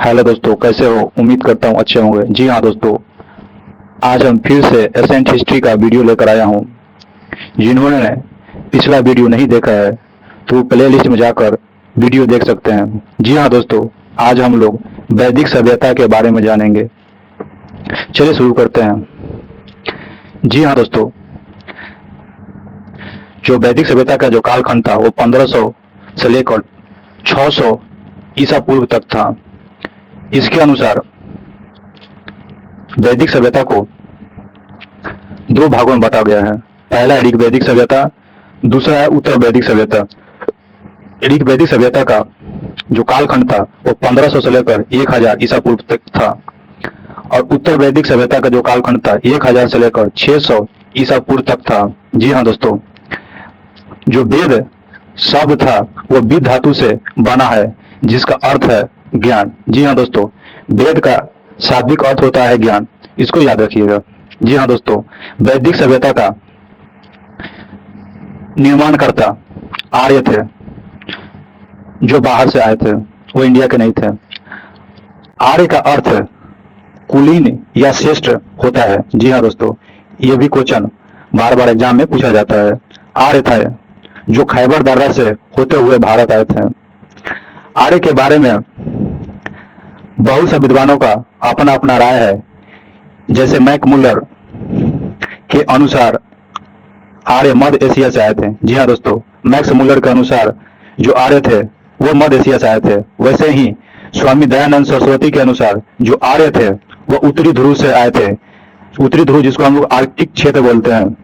Hello दोस्तों, कैसे हो? उम्मीद करता हूँ अच्छे होंगे। जी हाँ दोस्तों, आज हम फिर से एसेंट हिस्ट्री का वीडियो लेकर आया हूँ। जिन्होंने पिछला वीडियो नहीं देखा है तो प्ले लिस्ट में जाकर वीडियो देख सकते हैं। जी हाँ दोस्तों, आज हम लोग वैदिक सभ्यता के बारे में जानेंगे। चलिए शुरू करते हैं। जी हाँ दोस्तों, जो वैदिक सभ्यता का जो कालखंड था वो 1500 से लेकर 600 ईसा पूर्व तक था। इसके अनुसार वैदिक सभ्यता को दो भागों में बांटा गया है। पहला है ऋग वैदिक सभ्यता, दूसरा है उत्तर वैदिक सभ्यता। ऋग वैदिक सभ्यता का जो कालखंड था वो 1500 से लेकर 1000 ईसा पूर्व तक था, और उत्तर वैदिक सभ्यता का जो कालखंड था 1000 से लेकर 600 ईसा पूर्व तक था। जी हाँ दोस्तों, जो वेद शब्द था वो विद धातु से बना है, जिसका अर्थ है ज्ञान। जी हाँ दोस्तों, वेद का शाब्दिक अर्थ होता है ज्ञान, इसको याद रखिएगा। जी हाँ दोस्तों, वैदिक सभ्यता का निर्माणकर्ता आर्य थे, जो बाहर से आए थे, वो इंडिया के नहीं थे। आर्य का अर्थ कुलीन या श्रेष्ठ होता है। जी हाँ दोस्तों, ये भी क्वेश्चन बार बार एग्जाम में पूछा जाता है। आर्य था जो खैबर दर्रा से होते हुए भारत आए थे। आर्य के बारे में बहुत से विद्वानों का अपना अपना राय है। जैसे मैक मुलर के अनुसार आर्य मध्य एशिया से आए थे। जी हाँ दोस्तों, मैक्स मुलर के अनुसार जो आर्य थे वो मध्य एशिया से आए थे। वैसे ही स्वामी दयानंद सरस्वती के अनुसार जो आर्य थे वो उत्तरी ध्रुव से आए थे। उत्तरी ध्रुव, जिसको हम लोग आर्कटिक क्षेत्र बोलते हैं,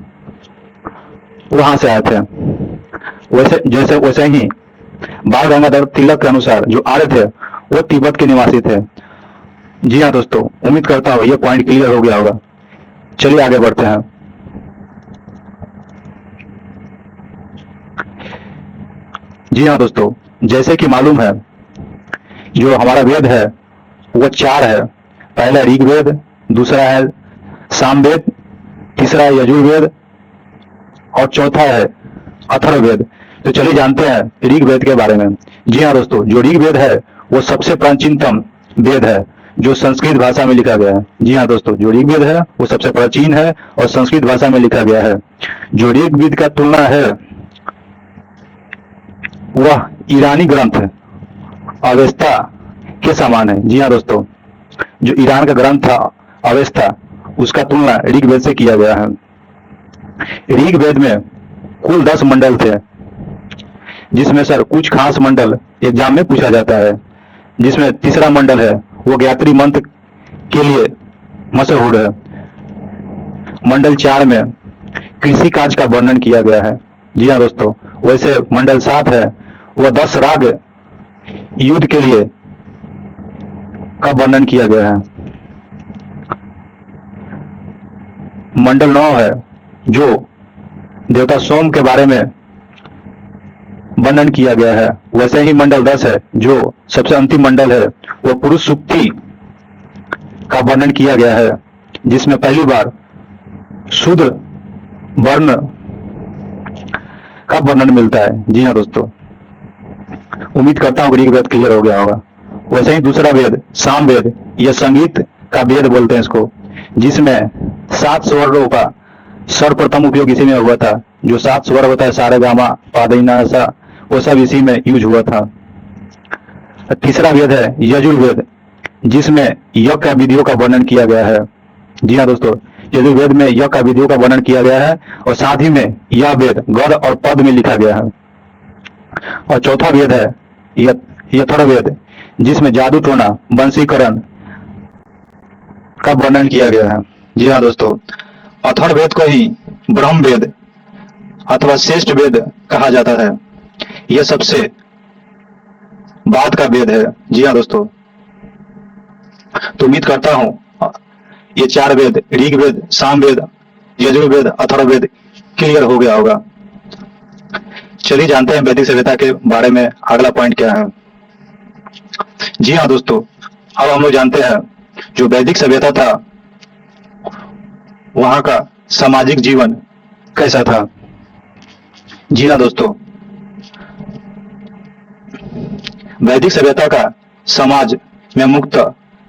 वहां से आए थे। वैसे ही बाल गंगाधर तिलक के अनुसार जो आर्य थे वो तिब्बत के निवासी थे। जी हाँ दोस्तों, उम्मीद करता हूँ ये पॉइंट क्लियर हो गया होगा। चलिए आगे बढ़ते हैं। जी हाँ दोस्तों, जैसे कि मालूम है जो हमारा वेद है वो चार है। पहला ऋग्वेद, दूसरा है सामवेद, तीसरा है यजुर्वेद और चौथा है अथर्ववेद। तो चलिए जानते हैं ऋग्वेद के बारे में। जी हाँ दोस्तों, जो ऋग्वेद है वो सबसे प्राचीनतम वेद है जो संस्कृत भाषा में लिखा गया है। जी हाँ दोस्तों, जो ऋग्वेद है वो सबसे प्राचीन है और संस्कृत भाषा में लिखा गया है। जो ऋग्वेद का तुलना है वह ईरानी ग्रंथ अवेस्ता के समान है। जी हाँ दोस्तों, जो ईरान का ग्रंथ था अवेस्ता, उसका तुलना ऋग्वेद से किया गया है। ऋग्वेद में कुल 10 मंडल थे, जिसमें सर कुछ खास मंडल एग्जाम में पूछा जाता है। जिसमें तीसरा मंडल है वो गायत्री मंत्र के लिए मशहूर है। मंडल 4 में कृषि कार्य का वर्णन किया गया है। जी हाँ दोस्तों, वैसे मंडल 7 है वह 10 राग युद्ध के लिए का वर्णन किया गया है। मंडल 9 है जो देवता सोम के बारे में वर्णन किया गया है। वैसे ही मंडल 10 है जो सबसे अंतिम मंडल है, वो पुरुष सूक्ति का वर्णन किया गया है, जिसमें पहली बार शूद्र वर्ण का वर्णन मिलता है। जी हाँ दोस्तों, उम्मीद करता हूँ ऋग्वेद क्लियर हो गया होगा। वैसे ही दूसरा वेद सामवेद, यह संगीत का वेद बोलते हैं इसको, जिसमें 7 स्वरों का सर्वप्रथम उपयोग इसी में हुआ था। जो 7 स्वर होता है सारे गामा पादीना सा, वो सब इसी में यूज हुआ था। तीसरा वेद है यजुर्वेद, जिसमें यज्ञ का विधियों का वर्णन किया गया है। जी हाँ दोस्तों, यजुर्वेद में यज्ञ का विधियों का वर्णन किया गया है और साथ ही में यह वेद गद और पद में लिखा गया है। और चौथा वेद है अथर्ववेद, जिसमें जादू टोना वंशीकरण का वर्णन किया गया है। जी हाँ दोस्तों, अथर्ववेद को ही ब्रह्म वेद अथवा श्रेष्ठ वेद कहा जाता है। यह सबसे बाद का वेद है। जी हाँ दोस्तों, तो उम्मीद करता हूं ये 4 वेद ऋग्वेद, सामवेद, यजुर्वेद, अथर्ववेद क्लियर हो गया होगा। चलिए जानते हैं वैदिक सभ्यता के बारे में अगला पॉइंट क्या है। जी हाँ दोस्तों, अब हम लोग जानते हैं जो वैदिक सभ्यता था वहां का सामाजिक जीवन कैसा था। जी हाँ दोस्तों, वैदिक सभ्यता का समाज में मुक्त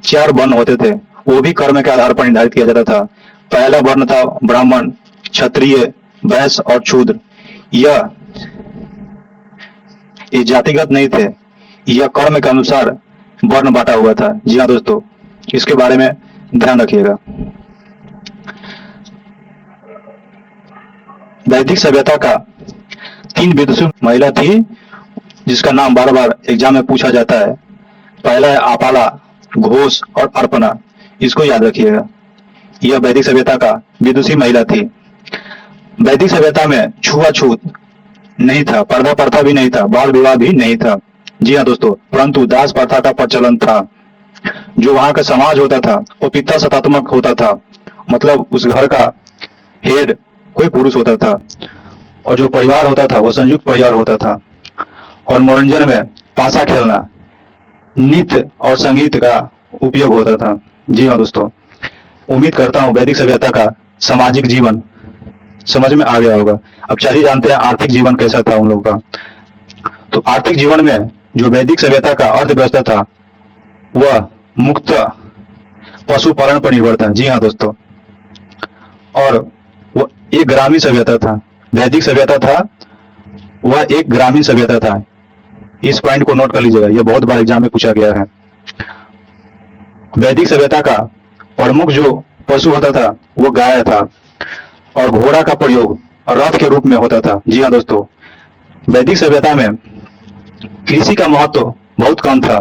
4 वर्ण होते थे, वो भी कर्म के आधार पर निर्धारित किया जाता था। पहला वर्ण था ब्राह्मण, क्षत्रिय, वैश्य और शूद्र। यह ये जातिगत नहीं थे, यह कर्म के अनुसार वर्ण बांटा हुआ था। जी हाँ दोस्तों, इसके बारे में ध्यान रखिएगा। वैदिक सभ्यता का 3 विदुषी महिला थी जिसका नाम बार बार एग्जाम में पूछा जाता है। पहला है आपाला, घोष और अर्पणा। इसको याद रखिएगा। यह वैदिक सभ्यता का विदुषी महिला थी। वैदिक सभ्यता में छुआछूत नहीं था, पर्दा प्रथा भी नहीं था, बाल विवाह भी नहीं था। जी हाँ दोस्तों, परंतु दास प्रथा का प्रचलन था। जो वहां का समाज होता था वो पिता सत्तात्मक होता था, मतलब उस घर का हेड कोई पुरुष होता था, और जो परिवार होता था वो संयुक्त परिवार होता था। और मनोरंजन में पासा खेलना, नृत्य और संगीत का उपयोग होता था। जी हाँ दोस्तों, उम्मीद करता हूँ वैदिक सभ्यता का सामाजिक जीवन समझ में आ गया होगा। अब चलिए जानते हैं आर्थिक जीवन कैसा था उन लोगों का। तो आर्थिक जीवन में जो वैदिक सभ्यता का अर्थव्यवस्था था वह मुक्त पशुपालन पर निर्भर था। जी हाँ दोस्तों, और वह एक ग्रामीण सभ्यता था। वैदिक सभ्यता था वह एक ग्रामीण सभ्यता था। इस पॉइंट को नोट कर लीजिएगा, यह बहुत बार एग्जाम में पूछा गया है। वैदिक सभ्यता का प्रमुख जो पशु होता था वो गाय था, और घोड़ा का प्रयोग रथ के रूप में होता था। जी हाँ दोस्तों, वैदिक सभ्यता में कृषि का महत्व बहुत कम था।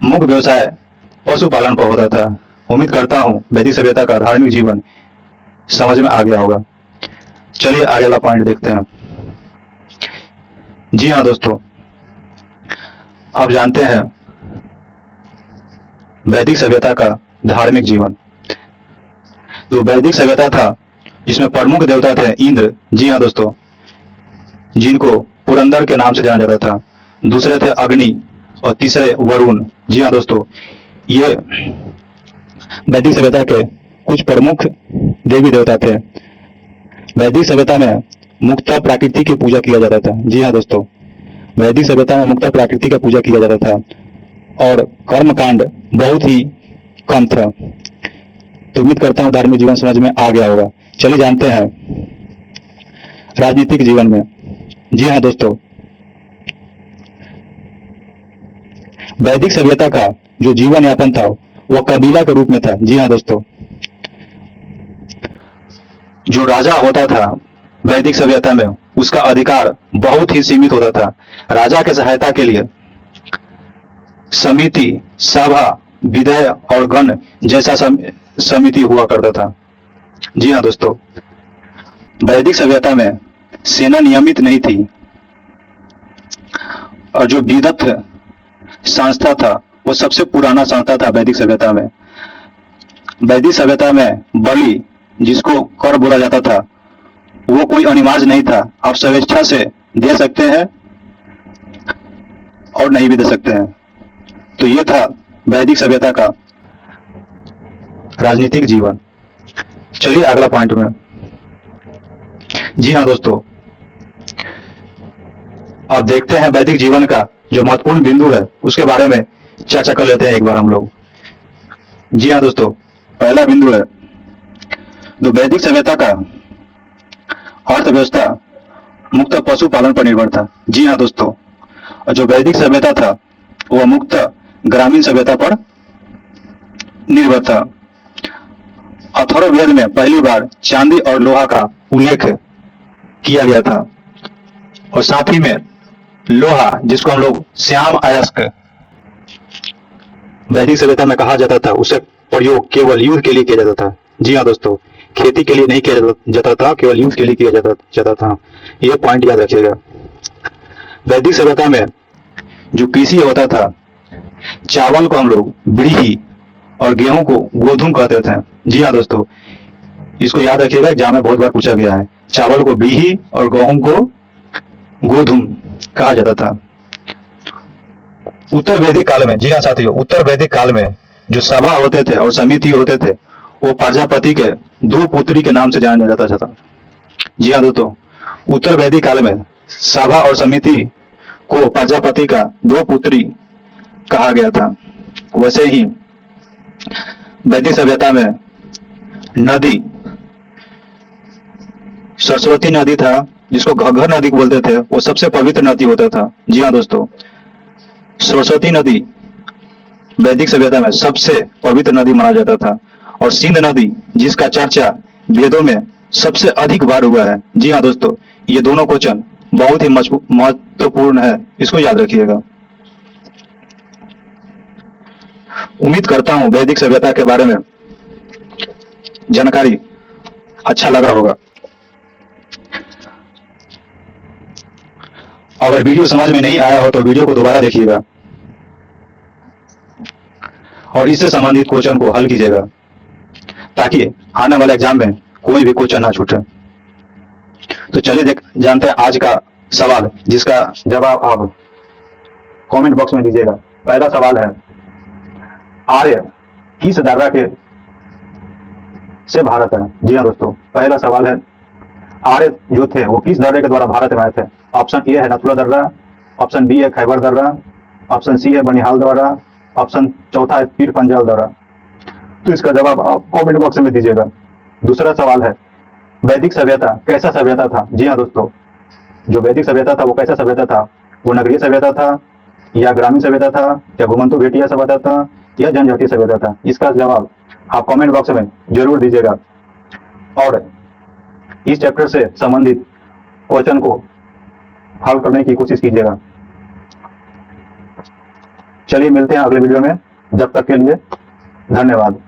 मुख्य व्यवसाय पशुपालन पर होता था। उम्मीद करता हूँ वैदिक सभ्यता का धार्मिक जीवन समझ में आ गया होगा। चलिए आगे वाला पॉइंट देखते हैं। जी हाँ दोस्तों, आप जानते हैं वैदिक सभ्यता का धार्मिक जीवन। तो वैदिक सभ्यता था जिसमें प्रमुख देवता थे इंद्र। जी हाँ दोस्तों, जिनको पुरंदर के नाम से जाना जाता था। दूसरे थे अग्नि और तीसरे वरुण। जी हाँ दोस्तों, ये वैदिक सभ्यता के कुछ प्रमुख देवी देवता थे। वैदिक सभ्यता में मुक्ता प्रकृति की पूजा किया जाता था। जी हाँ दोस्तों, वैदिक सभ्यता में मुक्ता प्रकृति का पूजा किया जाता था, और कर्म कांड बहुत ही कम था। तो उम्मीद करता हूँ धार्मिक जीवन समझ में आ गया होगा। चलिए जानते हैं राजनीतिक जीवन में। जी हाँ दोस्तों, वैदिक सभ्यता का जो जीवन यापन था वह कबीला के रूप में था। जी हाँ दोस्तों, जो राजा होता था वैदिक सभ्यता में उसका अधिकार बहुत ही सीमित होता था। राजा के सहायता के लिए समिति, सभा, विधेय और गण जैसा समिति हुआ करता था। जी हाँ दोस्तों, वैदिक सभ्यता में सेना नियमित नहीं थी, और जो विदथ संस्था था वो सबसे पुराना संस्था था वैदिक सभ्यता में। वैदिक सभ्यता में बलि, जिसको कर बोला जाता था, वो कोई अनिवार्य नहीं था। आप स्वेच्छा से दे सकते हैं और नहीं भी दे सकते हैं। तो ये था वैदिक सभ्यता का राजनीतिक जीवन। चलिए अगला पॉइंट में। जी हाँ दोस्तों, अब देखते हैं वैदिक जीवन का जो महत्वपूर्ण बिंदु है उसके बारे में चर्चा कर लेते हैं एक बार हम लोग। जी हाँ दोस्तों, पहला बिंदु है जो वैदिक सभ्यता का अर्थव्यवस्था मुक्त पशुपालन पर निर्भर था। जी हाँ दोस्तों, और जो वैदिक सभ्यता था वह मुक्त ग्रामीण सभ्यता पर निर्भर था। अथर्ववेद में पहली बार चांदी और लोहा का उल्लेख किया गया था, और साथ ही में लोहा, जिसको हम लोग श्याम अयस्क वैदिक सभ्यता में कहा जाता था, उसे प्रयोग केवल युद्ध के लिए किया जाता था। जी हाँ दोस्तों, खेती के लिए नहीं किया जाता था, केवल युद्ध के लिए किया जाता था। यह पॉइंट याद रखिएगा। वैदिक सभ्यता में जो कृषि होता था, चावल को हम लोग ब्रीही और गेहूं को गोधूम कहते थे। जी हाँ दोस्तों, इसको याद रखिएगा, एग्जाम में बहुत बार पूछा गया है। चावल को ब्रीही और गेहूं को गोधूम कहा जाता था। उत्तर वैदिक काल में, जी हाँ साथियों, उत्तर वैदिक काल में जो सभा होते थे और समिति होते थे वो प्रजापति के 2 पुत्री के नाम से जाना जाता था। जी हाँ दोस्तों, उत्तर वैदिक काल में सभा और समिति को प्रजापति का 2 पुत्री कहा गया था। वैसे ही वैदिक सभ्यता में नदी सरस्वती नदी था, जिसको घग्घर नदी बोलते थे, वो सबसे पवित्र नदी होता था। जी हाँ दोस्तों, सरस्वती नदी वैदिक सभ्यता में सबसे पवित्र नदी माना जाता था। और सिंध नदी, जिसका चर्चा वेदों में सबसे अधिक बार हुआ है। जी हाँ दोस्तों, ये दोनों क्वेश्चन बहुत ही महत्वपूर्ण है, इसको याद रखिएगा। उम्मीद करता हूँ वैदिक सभ्यता के बारे में जानकारी अच्छा लगा होगा। अगर वीडियो समझ में नहीं आया हो तो वीडियो को दोबारा देखिएगा और इससे संबंधित क्वेश्चन को हल कीजिएगा, ताकि आने वाले एग्जाम में कोई भी क्वेश्चन ना छूटे। तो चलिए जानते हैं आज का सवाल, जिसका जवाब आप कमेंट बॉक्स में दीजिएगा। पहला सवाल है, आर्य किस दर्रा के से भारत है? जी हाँ दोस्तों, पहला सवाल है, आर्य जो थे वो किस दर्रे के द्वारा भारत में आए थे? ऑप्शन ए है नथुला दर्रा, ऑप्शन बी है खैबर दर्रा, ऑप्शन सी है बनिहाल दर्रा, ऑप्शन चौथा है पीर पंजाल दर्रा। तो इसका जवाब आप कमेंट बॉक्स में दीजिएगा। दूसरा सवाल है, वैदिक सभ्यता कैसा सभ्यता था? जी हाँ दोस्तों, जो वैदिक सभ्यता था वो कैसा सभ्यता था? वो नगरीय सभ्यता था, या ग्रामीण सभ्यता था, या घुमंतु भेटिया सभ्यता था, या जनजातीय सभ्यता था? इसका जवाब आप कमेंट बॉक्स में जरूर दीजिएगा और इस चैप्टर से संबंधित क्वेश्चन को हल करने की कोशिश कीजिएगा। चलिए मिलते हैं अगले वीडियो में, जब तक के लिए धन्यवाद।